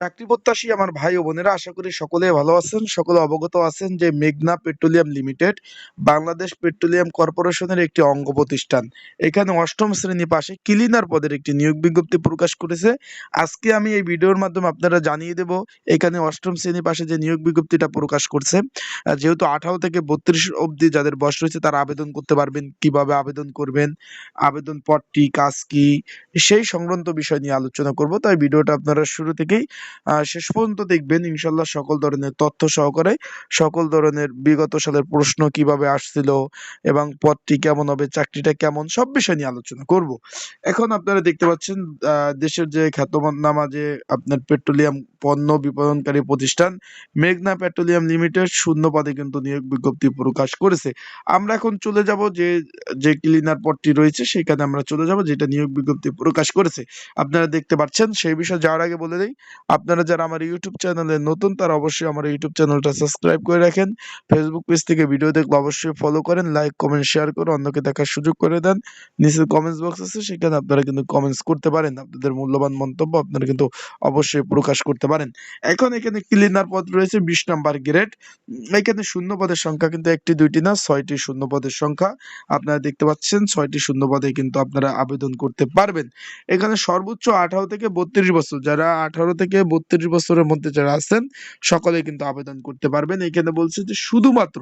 চাকরি প্রত্যাশী আমার ভাই ও বোনেরা, আশা করি সকলে ভালো আছেন। সকলে অবগত আছেন যে মেঘনা পেট্রোলিয়াম লিমিটেড বাংলাদেশ পেট্রোলিয়াম কর্পোরেশনের একটি অঙ্গ প্রতিষ্ঠান। এখানে অষ্টম শ্রেণী পাশে ক্লিনার পদের একটি নিয়োগ বিজ্ঞপ্তি প্রকাশ করেছে। আজকে আমি এই ভিডিওর মাধ্যমে আপনারা জানিয়ে দেব এখানে অষ্টম শ্রেণী পাশে যে নিয়োগ বিজ্ঞপ্তিটা প্রকাশ করছে। যেহেতু 18 থেকে 32 অবধি যাদের বয়স রয়েছে তারা আবেদন করতে পারবেন, কিভাবে আবেদন করবেন, আবেদন পত্রটি কাজ কি, সেই সংক্রান্ত বিষয় নিয়ে আলোচনা করব। তাই ভিডিওটা আপনারা শুরু থেকেই শেষ পর্যন্ত দেখবেন। ইনশাল্লাহ সকল ধরনের তথ্য সহকারে, সকল ধরনের বিগত সালের প্রশ্ন কিভাবে আসছিল এবং পদটি কেমন হবে, চাকরিটা কেমন, সব বিষয় নিয়ে আলোচনা করব। এখন আপনারা দেখতে পাচ্ছেন দেশের যে খ্যাতনামা যে আপনার পেট্রোলিয়াম পণ্য বিপণনকারী প্রতিষ্ঠান মেঘনা পেট্রোলিয়াম লিমিটেড শূন্য পদে কিন্তু নিয়োগ বিজ্ঞপ্তি প্রকাশ করেছে। আমরা এখন চলে যাব যে যে ক্লিনার পদটি রয়েছে সেখানে আমরা চলে যাব যেটা নিয়োগ বিজ্ঞপ্তি প্রকাশ করেছে। আপনারা দেখতে পাচ্ছেন। সেই বিষয়ে যাওয়ার আগে বলে দেই, আপনারা যারা আমার ইউটিউব চ্যানেলে নতুন তারা অবশ্যই আমার ইউটিউব চ্যানেলটা সাবস্ক্রাইব করে রাখেন। ফেসবুক পেজ থেকে ভিডিও দেখলে অবশ্যই ফলো করেন, লাইক কমেন্ট শেয়ার করে অন্যকে দেখার সুযোগ করে দেন। নিচে কমেন্টস বক্স আছে, সেখানে আপনারা কিন্তু কমেন্টস করতে পারেন। আপনাদের মূল্যবান মন্তব্য আপনারা কিন্তু অবশ্যই প্রকাশ করতে পারেন। এখন এখানে ক্লিনার পদ রয়েছে 20 নাম্বার গ্রেড। এখানে শূন্য পদের সংখ্যা কিন্তু একটি দুইটি না, 6টি শূন্য পদের সংখ্যা। আপনারা দেখতে পাচ্ছেন 6টি শূন্য পদে কিন্তু আপনারা আবেদন করতে পারবেন। এখানে সর্বোচ্চ 18 থেকে 32 বছর, যারা 18 থেকে 32 বছরের মধ্যে যারা আছেন সকলে কিন্তু আবেদন করতে পারবেন। এখানে বলছে যে শুধুমাত্র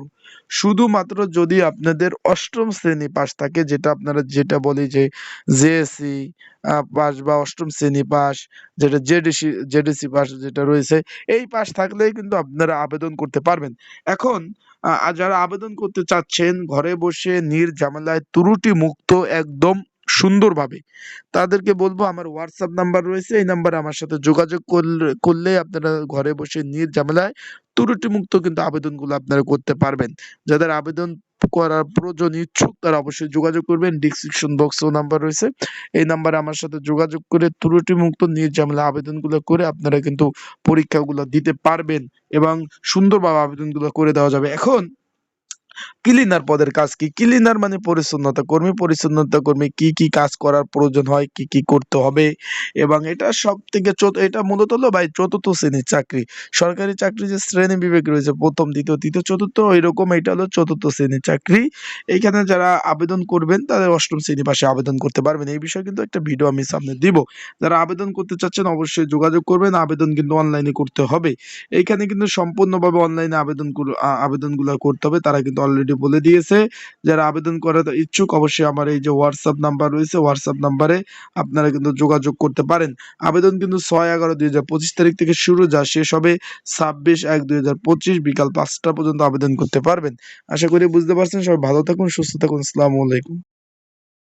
শুধুমাত্র যদি আপনাদের অষ্টম শ্রেণী পাস থাকে, যেটা আপনারা যেটা বলি যে জেএসসি পাস বা অষ্টম শ্রেণী পাস, যেটা জেডিসি পাস যেটা রয়েছে, এই পাস থাকলেই কিন্তু আপনারা আবেদন করতে পারবেন। এখন যারা আবেদন করতে চাচ্ছেন ঘরে বসে নির্ঝামেলায় ত্রুটি মুক্ত একদম সুন্দরভাবে, তাদেরকে বলবো আমার হোয়াটসঅ্যাপ নাম্বার রয়েছে, এই নাম্বারে আমার সাথে যোগাযোগ করলে আপনারা ঘরে বসে নির্ঝামেলায় ত্রুটিমুক্ত কিন্তু আবেদনগুলো আপনারা করতে পারবেন। যাদের আবেদন করার প্রয়োজন ইচ্ছুক তারা অবশ্যই যোগাযোগ করবেন। ডিসক্রিপশন বক্সেও নাম্বার রয়েছে, এই নাম্বারে আমার সাথে যোগাযোগ করে ত্রুটিমুক্ত নির্ঝামেলা আবেদনগুলো করে আপনারা কিন্তু পরীক্ষাগুলো দিতে পারবেন এবং সুন্দরভাবে আবেদনগুলো করে দেওয়া যাবে। এখন ক্লিনার পদের কাজ কি? ক্লিনার মানে পরিচ্ছন্নতা কর্মী। পরিচ্ছন্নতা কর্মী কি কি কাজ করার প্রয়োজন হয়, কি কি করতে হবে, এবং এটা সব থেকে এটা মূলত হলো ভাই চতুর্থ শ্রেণীর চাকরি। সরকারি চাকরি যে শ্রেণী বিভাগ রয়েছে প্রথম, দ্বিতীয়, তৃতীয়, চতুর্থ, এরকম এটা হলো চতুর্থ শ্রেণীর চাকরি। এইখানে যারা আবেদন করবেন তাদের অষ্টম শ্রেণী পাশে আবেদন করতে পারবেন। এই বিষয়ে কিন্তু একটা ভিডিও আমি সামনে দিব। যারা আবেদন করতে চাচ্ছেন অবশ্যই যোগাযোগ করবেন। আবেদন কিন্তু অনলাইনে করতে হবে। এইখানে কিন্তু সম্পূর্ণভাবে অনলাইনে আবেদনগুলো করতে হবে। তারা কিন্তু অলরেডি বলে দিয়েছে। যারা আবেদন করার ইচ্ছুক অবশ্যই আমার এই যে হোয়াটসঅ্যাপ নাম্বার রয়েছে, হোয়াটসঅ্যাপ নাম্বারে আপনারা কিন্তু যোগাযোগ করতে পারেন। আবেদন কিন্তু 6/11/2025 তারিখ থেকে শুরু, যা শেষ হবে 26/1/2025 বিকাল 5টা পর্যন্ত আবেদন করতে পারবেন। আশা করি বুঝতে পারছেন। সবাই ভালো থাকুন, সুস্থ থাকুন। আসসালামু আলাইকুম।